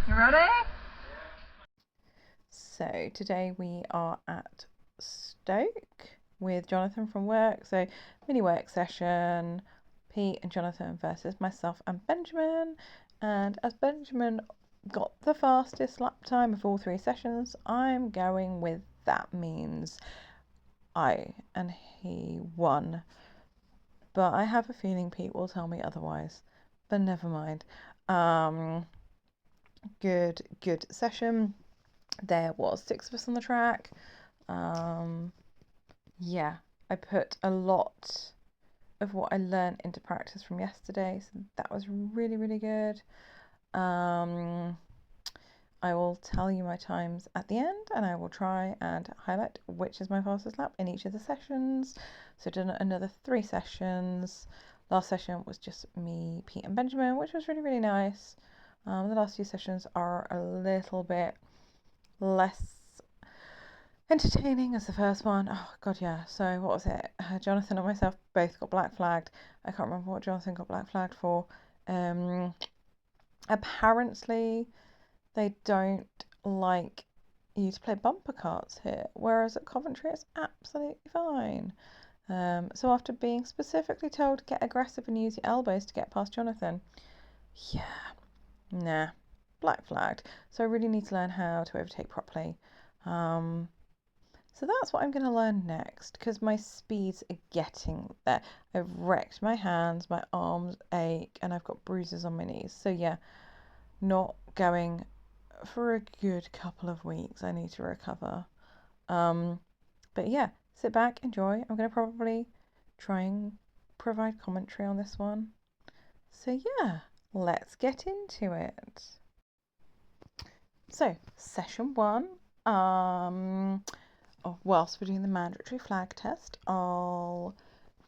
You ready? So today we are at Stoke with Jonathan from work. So mini work session, Pete and Jonathan versus myself and Benjamin. And as Benjamin got the fastest lap time of all 3 sessions, I'm going with that means and he won. But I have a feeling Pete will tell me otherwise. But never mind. Good session. There was 6 of us on the track. Yeah, I put a lot of what I learned into practice from yesterday, so that was really good. I will tell you my times at the end, and I will try and highlight which is my fastest lap in each of the sessions. So done another 3 sessions. Last session was just me, Pete and Benjamin, which was really nice. The last few sessions are a little bit less entertaining as the first one. Oh god, yeah. So what was it? Jonathan and myself both got black flagged. I can't remember what Jonathan got black flagged for. Apparently they don't like you to play bumper carts here, whereas at Coventry it's absolutely fine. So after being specifically told to get aggressive and use your elbows to get past Jonathan, black flagged. So I really need to learn how to overtake properly. So that's what I'm going to learn next, because my speeds are getting there. I've wrecked my hands, my arms ache, and I've got bruises on my knees. So yeah, not going for a good couple of weeks. I need to recover. But yeah, sit back, enjoy. I'm going to probably try and provide commentary on this one. So yeah, let's get into it. So, session 1. Whilst we're doing the mandatory flag test, I'll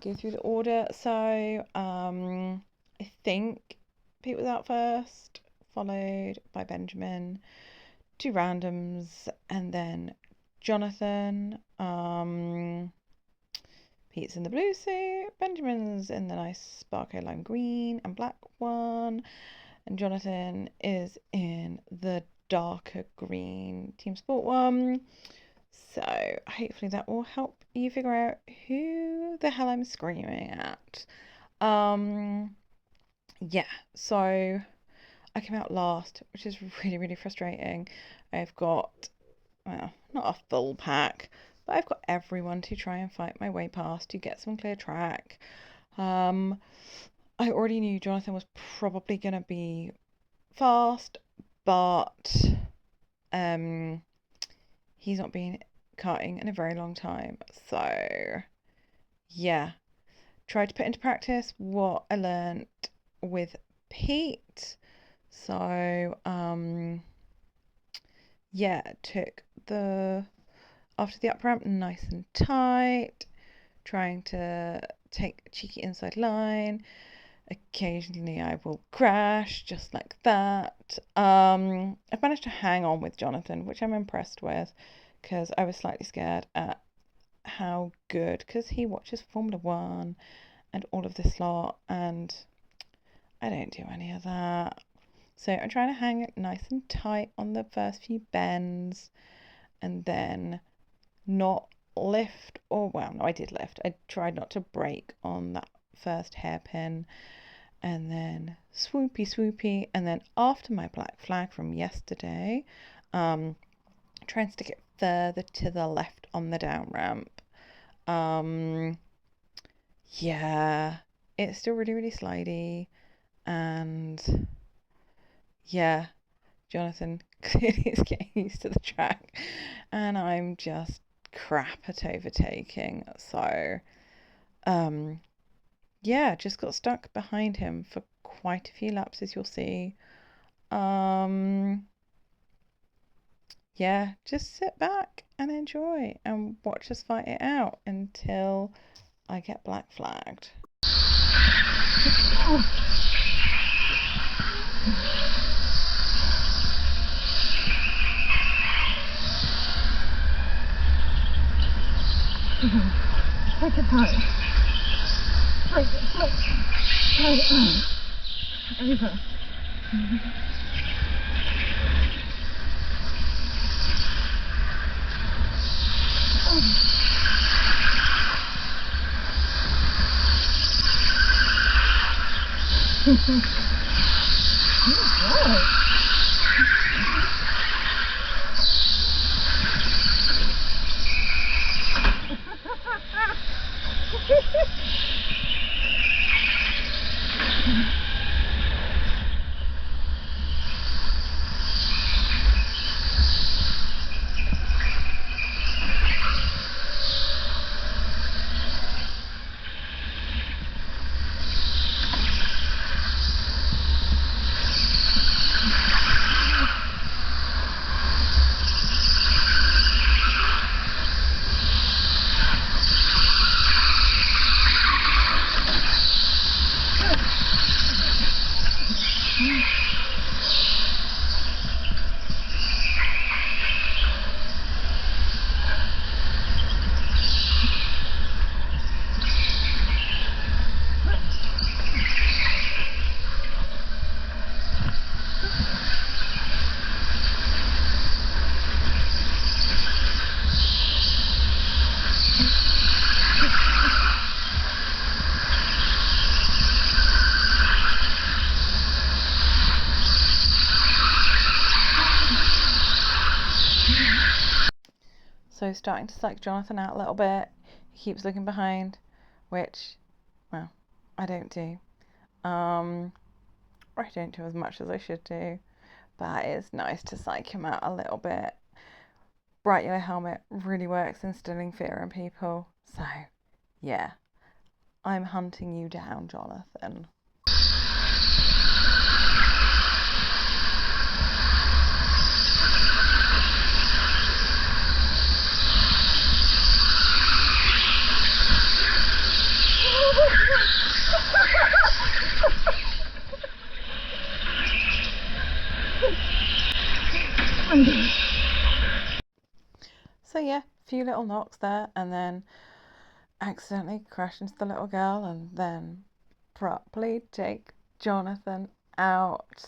go through the order. So, I think Pete was out first, followed by Benjamin, 2 randoms, and then Jonathan. Pete's in the blue suit, Benjamin's in the nice sparkle lime green and black one, and Jonathan is in the darker green TeamSport one. So hopefully that will help you figure out who the hell I'm screaming at. Yeah, so I came out last, which is really frustrating. I've got, well, not a full pack, but I've got everyone to try and fight my way past to get some clear track. I already knew Jonathan was probably going to be fast, but he's not been karting in a very long time. So yeah, tried to put into practice what I learned with Pete. So yeah, took after the up ramp nice and tight, trying to take a cheeky inside line. Occasionally I will crash just like that. I've managed to hang on with Jonathan, which I'm impressed with, because I was slightly scared at how good, because he watches Formula 1 and all of this lot, and I don't do any of that. So I'm trying to hang it nice and tight on the first few bends, and then not lift, or well, no, I did lift. I tried not to brake on that first hairpin, and then swoopy, and then after my black flag from yesterday, try and stick it further to the left on the down ramp. Yeah, it's still really slidey, and yeah, Jonathan clearly is getting used to the track, and I'm just crap at overtaking. So yeah, just got stuck behind him for quite a few laps, as you'll see. Yeah, just sit back and enjoy and watch us fight it out until I get black flagged. Take it tight. Break it, flip. Over. So starting to psych Jonathan out a little bit. He keeps looking behind, which, well, I don't do. Or I don't do as much as I should do. But it's nice to psych him out a little bit. Bright yellow helmet really works instilling fear in people. So, yeah, I'm hunting you down, Jonathan. So yeah, a few little knocks there, and then accidentally crash into the little girl, and then properly take Jonathan out.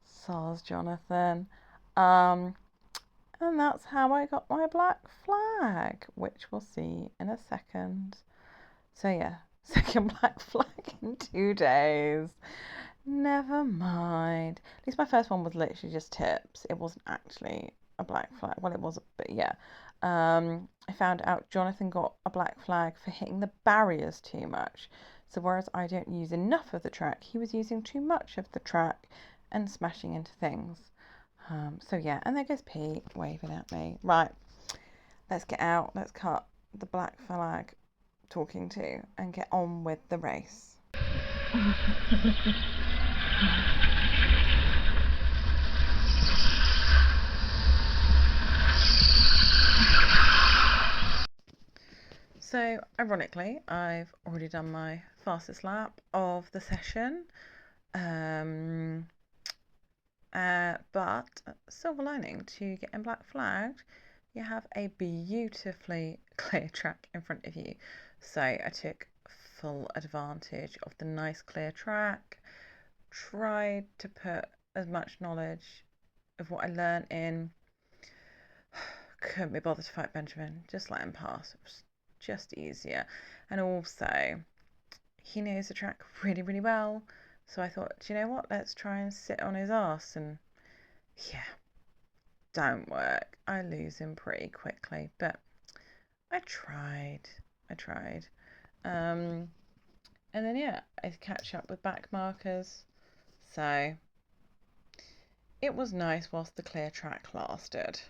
Soz Jonathan. And that's how I got my black flag, which we'll see in a second. So yeah, second black flag in 2 days. Never mind. At least my first one was literally just tips. It wasn't actually a black flag. Well, it was, but yeah. I found out Jonathan got a black flag for hitting the barriers too much. So whereas I don't use enough of the track, he was using too much of the track and smashing into things. So yeah, and there goes Pete waving at me. Right, let's get out. Let's cut the black flag talking to and get on with the race. So, ironically, I've already done my fastest lap of the session. But silver lining to getting black flagged, you have a beautifully clear track in front of you. So I took full advantage of the nice clear track, tried to put as much knowledge of what I learned in. Couldn't be bothered to fight Benjamin, just let him pass. It was just easier. And also, he knows the track really, really well. So I thought, do you know what? Let's try and sit on his arse. And yeah, don't work. I lose him pretty quickly. But I tried. And then, yeah, I catch up with back markers. So it was nice whilst the clear track lasted.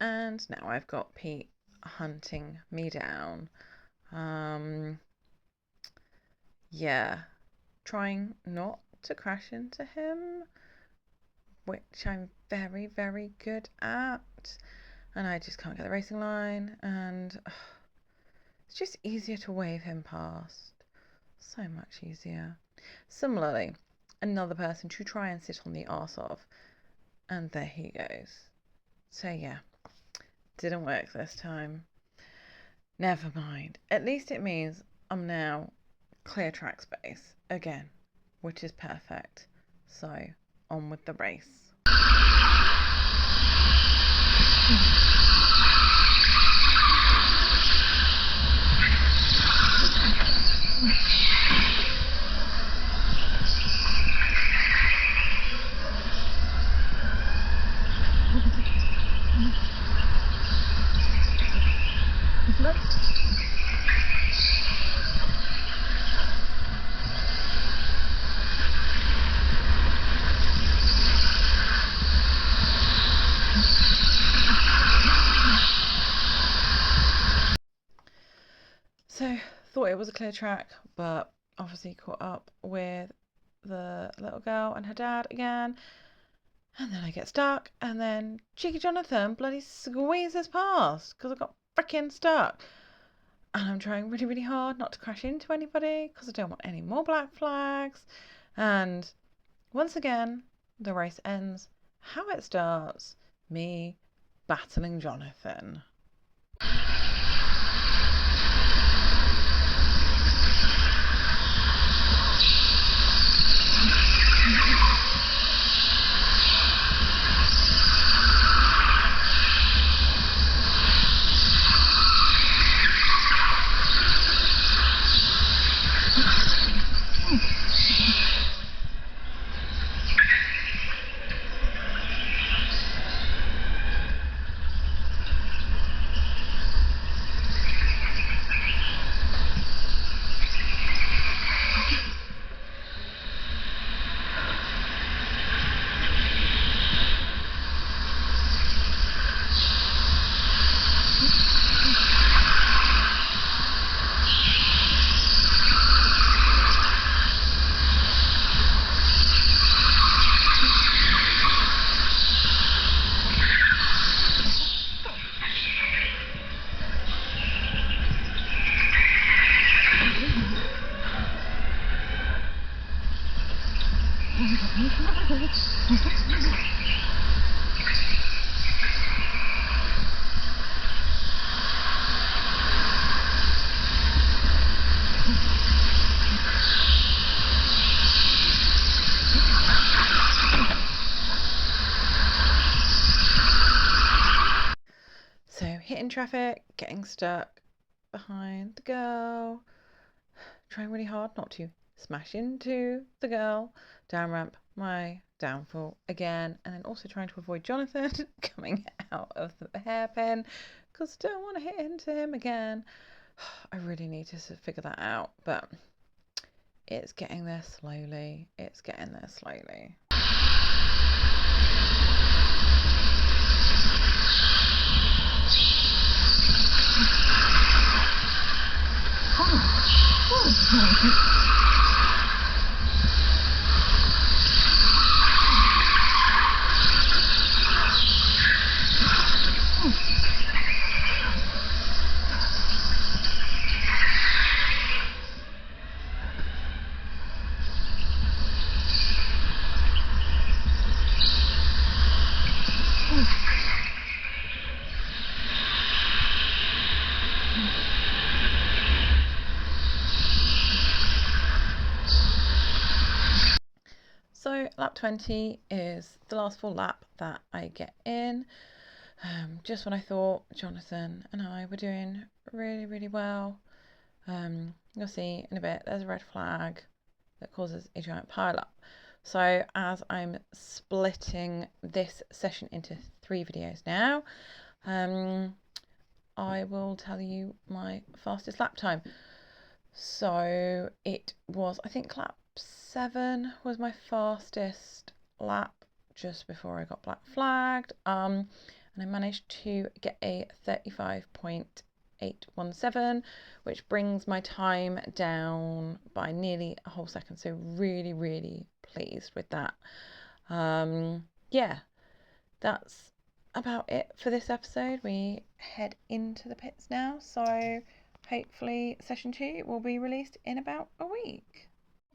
And now I've got Pete hunting me down. Yeah, trying not to crash into him, which I'm very, very good at. And I just can't get the racing line, and it's just easier to wave him past. So much easier. Similarly, another person to try and sit on the arse of, and there he goes. So yeah, didn't work this time. Never mind. At least it means I'm now clear track space again, which is perfect. So on with the race. So thought it was a clear track, but obviously caught up with the little girl and her dad again, and then I get stuck, and then cheeky Jonathan bloody squeezes past because I got freaking stuck. And I'm trying really, really hard not to crash into anybody because I don't want any more black flags. And once again, the race ends how it starts, me battling Jonathan. So hitting traffic, getting stuck behind the girl, trying really hard not to smash into the girl, down ramp, my downfall again, and then also trying to avoid Jonathan coming out of the hairpin because I don't want to hit into him again. I really need to figure that out, but it's getting there slowly. It's getting there slowly. So lap 20 is the last full lap that I get in. Just when I thought Jonathan and I were doing really, really well. You'll see in a bit there's a red flag that causes a giant pile up. So as I'm splitting this session into 3 videos now, I will tell you my fastest lap time. So it was, I think lap 7 was my fastest lap just before I got black flagged. And and I managed to get a 35.817, which brings my time down by nearly a whole second. So really, really pleased with that. Yeah, that's about it for this episode. We head into the pits now, so hopefully session 2 will be released in about a week.